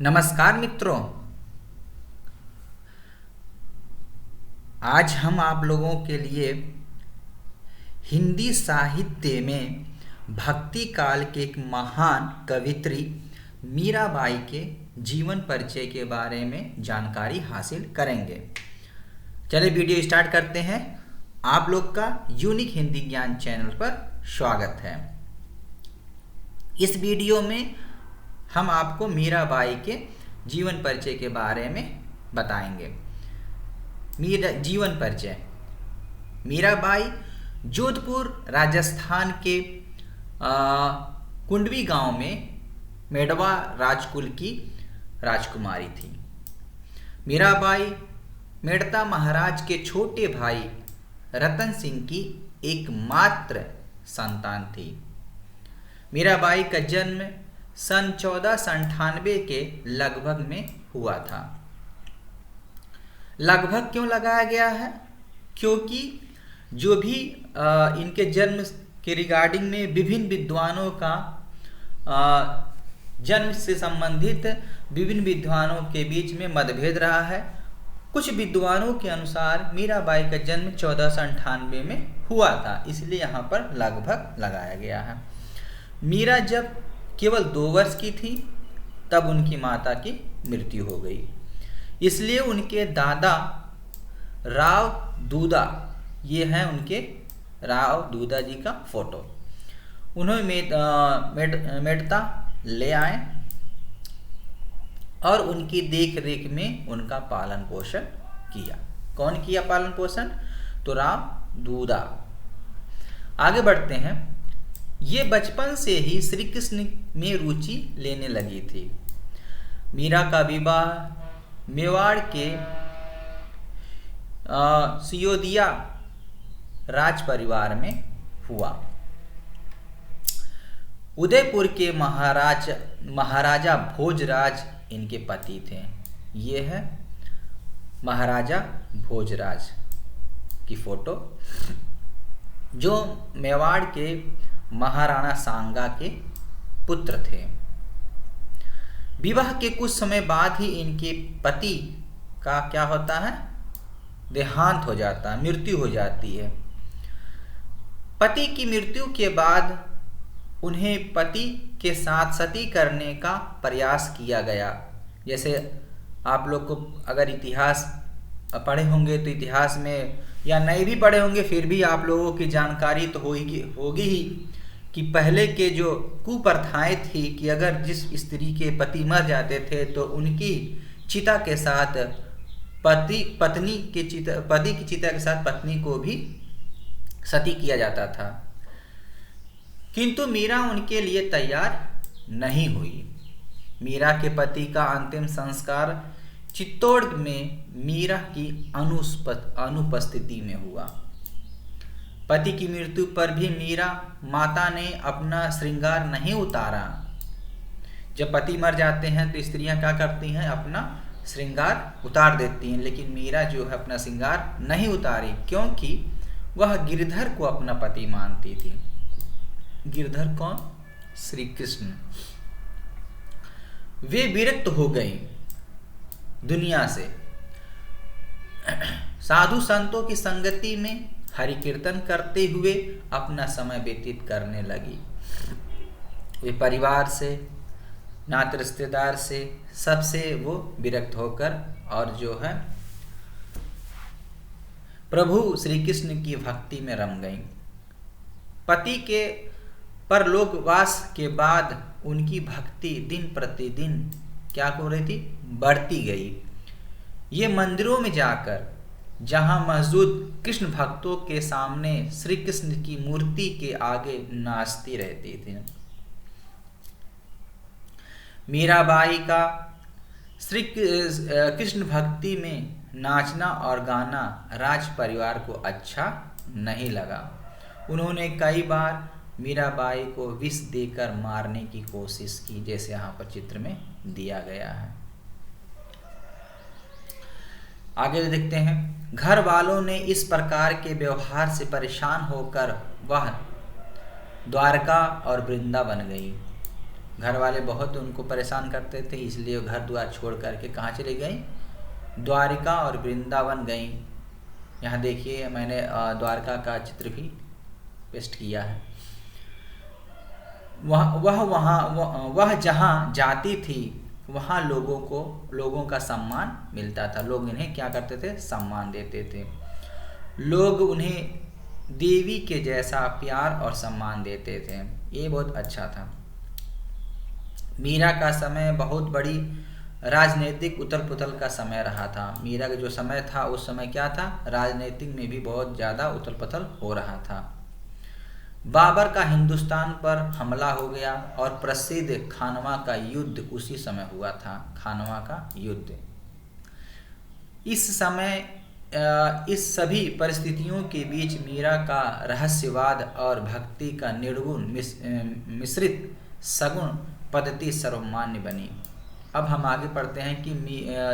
नमस्कार मित्रों। आज हम आप लोगों के लिए हिंदी साहित्य में भक्ति काल के एक महान कवित्री मीराबाई के जीवन परिचय के बारे में जानकारी हासिल करेंगे। चलिए वीडियो स्टार्ट करते हैं। आप लोग का यूनिक हिंदी ज्ञान चैनल पर स्वागत है। इस वीडियो में हम आपको मीराबाई के जीवन परिचय के बारे में बताएंगे। जीवन परिचय। मीराबाई जोधपुर राजस्थान के कुंडवी गांव में मेड़वा राजकुल की राजकुमारी थी। मीराबाई मेड़ता महाराज के छोटे भाई रतन सिंह की एकमात्र संतान थी। मीराबाई का जन्म सन 1498 के लगभग में हुआ था। लगभग क्यों लगाया गया है? क्योंकि जो भी इनके जन्म के रिगार्डिंग में विभिन्न विद्वानों का जन्म से संबंधित विभिन्न विद्वानों के बीच में मतभेद रहा है। कुछ विद्वानों के अनुसार मीराबाई का जन्म 1498 में हुआ था, इसलिए यहाँ पर लगभग लगाया गया है। मीरा जब केवल 2 वर्ष की थी तब उनकी माता की मृत्यु हो गई, इसलिए उनके दादा राव दूदा, ये हैं उनके राव दूदा जी का फोटो, उन्हें मेड़ता ले आए और उनकी देख रेख में उनका पालन पोषण किया। कौन किया पालन पोषण? तो राव दूदा। आगे बढ़ते हैं। ये बचपन से ही श्री कृष्ण में रुचि लेने लगी थी। मीरा का विवाह मेवाड़ के सियोदिया राज परिवार में हुआ। उदयपुर के महाराजा भोजराज इनके पति थे। ये है महाराजा भोजराज की फोटो, जो मेवाड़ के महाराणा सांगा के पुत्र थे। विवाह के कुछ समय बाद ही इनके पति का क्या होता है? देहांत हो जाता है, मृत्यु हो जाती है। पति की मृत्यु के बाद उन्हें पति के साथ सती करने का प्रयास किया गया। जैसे आप लोग को अगर इतिहास पढ़े होंगे तो इतिहास में, या नहीं भी पढ़े होंगे फिर भी आप लोगों की जानकारी तो होगी ही कि पहले के जो कुप्रथाएं थी कि अगर जिस स्त्री के पति मर जाते थे तो उनकी चिता के साथ पति की चिता के साथ पत्नी को भी सती किया जाता था। किंतु मीरा उनके लिए तैयार नहीं हुई। मीरा के पति का अंतिम संस्कार चित्तौड़ में मीरा की अनुपस्थिति में हुआ। पति की मृत्यु पर भी मीरा माता ने अपना श्रृंगार नहीं उतारा। जब पति मर जाते हैं तो स्त्रियां क्या करती हैं? अपना श्रृंगार उतार देती हैं, लेकिन मीरा जो है अपना श्रृंगार नहीं उतारी, क्योंकि वह गिरधर को अपना पति मानती थी। गिरधर कौन? श्री कृष्ण। वे विरक्त हो गई दुनिया से। साधु संतों की संगति में हरि कीर्तन करते हुए अपना समय व्यतीत करने लगी। वे परिवार से, नाते रिश्तेदार से, सबसे वो विरक्त होकर और जो है प्रभु श्री कृष्ण की भक्ति में रम गईं। पति के परलोकवास के बाद उनकी भक्ति दिन प्रतिदिन क्या हो रही थी? बढ़ती गई। ये मंदिरों में जाकर, जहां मौजूद कृष्ण भक्तों के सामने श्री कृष्ण की मूर्ति के आगे नाचती रहती थी। मीराबाई का श्री कृष्ण भक्ति में नाचना और गाना राज परिवार को अच्छा नहीं लगा। उन्होंने कई बार मीराबाई को विष देकर मारने की कोशिश की, जैसे यहाँ पर चित्र में दिया गया है। आगे देखते हैं। घर वालों ने इस प्रकार के व्यवहार से परेशान होकर वह द्वारका और वृंदावन गई। घर वाले बहुत उनको परेशान करते थे, इसलिए घर द्वार छोड़ करके कहाँ चली गई, द्वारिका और वृंदावन गई। यहाँ देखिए मैंने द्वारका का चित्र भी पेस्ट किया है। वह जहाँ जाती थी वहाँ लोगों का सम्मान मिलता था। लोग इन्हें क्या करते थे, सम्मान देते थे। लोग उन्हें देवी के जैसा प्यार और सम्मान देते थे। ये बहुत अच्छा था। मीरा का समय बहुत बड़ी राजनीतिक उथल पुथल का समय रहा था। मीरा का जो समय था उस समय क्या था, राजनीतिक में भी बहुत ज़्यादा उथल पुथल हो रहा था। बाबर का हिंदुस्तान पर हमला हो गया और प्रसिद्ध खानवा का युद्ध उसी समय हुआ था। खानवा का युद्ध। इस सभी परिस्थितियों के बीच मीरा का रहस्यवाद और भक्ति का निर्गुण मिश्रित सगुण पद्धति सर्वमान्य बनी। अब हम आगे पढ़ते हैं कि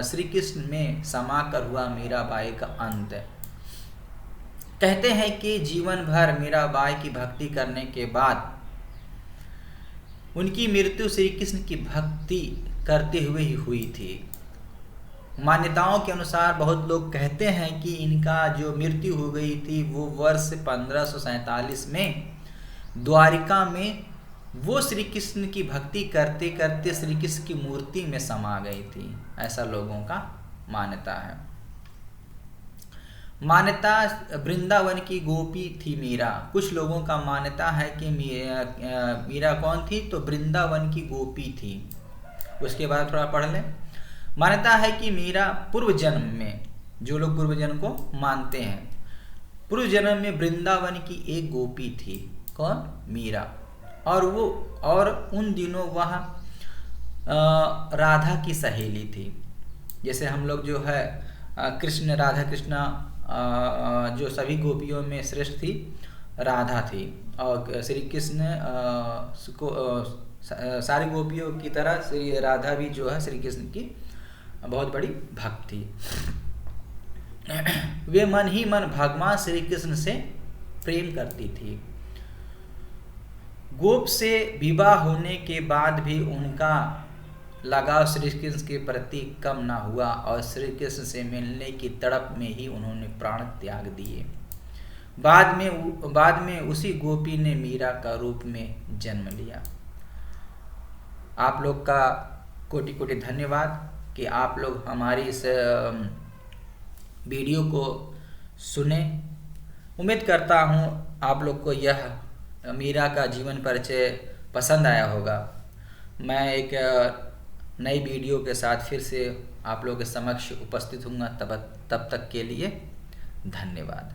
श्री कृष्ण में समाकर हुआ मीराबाई का अंत। कहते हैं कि जीवन भर मीराबाई की भक्ति करने के बाद उनकी मृत्यु श्री कृष्ण की भक्ति करते हुए ही हुई थी। मान्यताओं के अनुसार बहुत लोग कहते हैं कि इनका जो मृत्यु हो गई थी वो वर्ष 1547 में द्वारिका में वो श्री कृष्ण की भक्ति करते करते श्री कृष्ण की मूर्ति में समा गई थी। ऐसा लोगों का मान्यता है। मान्यता वृंदावन की गोपी थी मीरा। कुछ लोगों का मान्यता है कि मीरा कौन थी, तो वृंदावन की गोपी थी। उसके बाद थोड़ा पढ़ लें। मान्यता है कि मीरा पूर्व जन्म में, जो लोग पूर्व जन्म को मानते हैं, पूर्व जन्म में वृंदावन की एक गोपी थी। कौन? मीरा। और उन दिनों वह राधा की सहेली थी। जैसे हम लोग जो है कृष्ण, राधा कृष्णा, जो सभी गोपियों में श्रेष्ठ थी राधा थी, और श्री कृष्ण को सारी गोपियों की तरह श्री राधा भी जो है श्री कृष्ण की बहुत बड़ी भक्त थी। वे मन ही मन भगवान श्री कृष्ण से प्रेम करती थी। गोप से विवाह होने के बाद भी उनका लगाव श्री कृष्ण के प्रति कम न हुआ और श्री कृष्ण से मिलने की तड़प में ही उन्होंने प्राण त्याग दिए। बाद में उसी गोपी ने मीरा का रूप में जन्म लिया। आप लोग का कोटि कोटि धन्यवाद कि आप लोग हमारी इस वीडियो को सुने। उम्मीद करता हूँ आप लोग को यह मीरा का जीवन परिचय पसंद आया होगा। मैं एक नई वीडियो के साथ फिर से आप लोगों के समक्ष उपस्थित हूँगा। तब तक के लिए धन्यवाद।